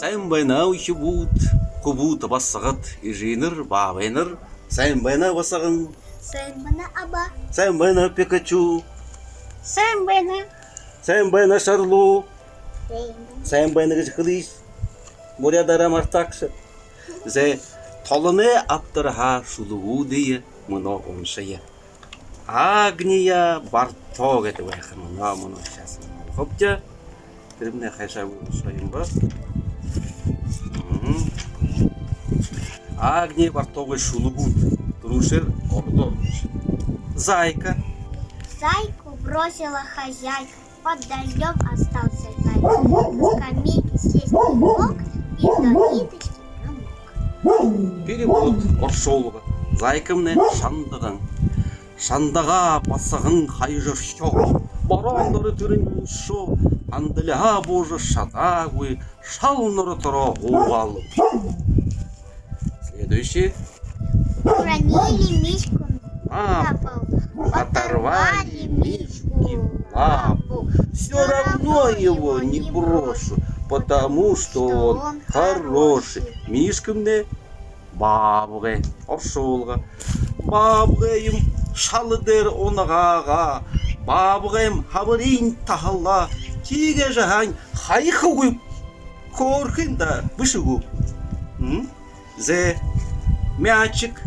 Сайн байна уу хибут кубут басгат ижинер бавенер сайн байна басаган Сайн байна аба. сайн байна Пикачу Сайн байна. сайн байна Шарлу Сайн байна. сайн байна гэж хэлий морядара мартакш зе толоне аптарха шулуудие моно уншая Агния Барто гэдэг байх юм аа моно шаас ховжа тэрмнэ хашаагүй юм ба Агния Бартовой шулугут друшер ордон Зайка Зайку бросила хозяйка. Под дождем остался зайка. С скамейки слезть не мог и до ниточки промок. перевод оршолга Зайкамне шандага басагын хайжыршо барандары түрін шо андыля божа шатагуй шалныры торо угал. Следующий. Уронили мишку А, на пол. оторвали мишки лапу. Все равно его не брошу, потому что он хороший. Мишка мне бабгы, оршолга. Бабгыйым шалыдыр онағаға. Бабгыйым хабырин тахалла. Тиге жахань хайхугу. Корхында бышыгу. Зе мячик.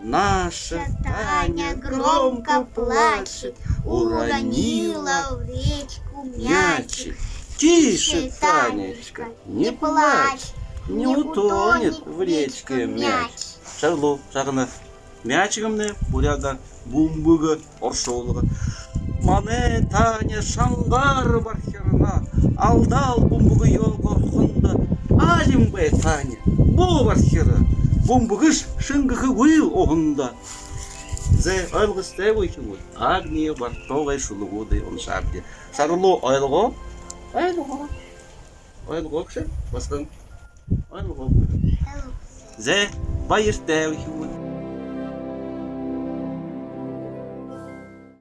Наша Таня громко плачет, уронила в речку мячик. Тише, Танечка, не плачь, не утонет в речке мяч. Шарлу, жағына мячигімне буряда бумбуга оршолыға. Мане Таня шаңғар бархерна, алдал бумбуга yol korkunda. Алим бе Таня, bu бархера. Бумбугыш шыңгығы уйл оғында. Зе ойлғыстай ойкемуд. Агния Бартовой шулугуды он шарди. Шарлу ойлғы? Ойлғы. Ойлғы кші? Басқын? Ойлғы. Зе байыртай ойкемуд.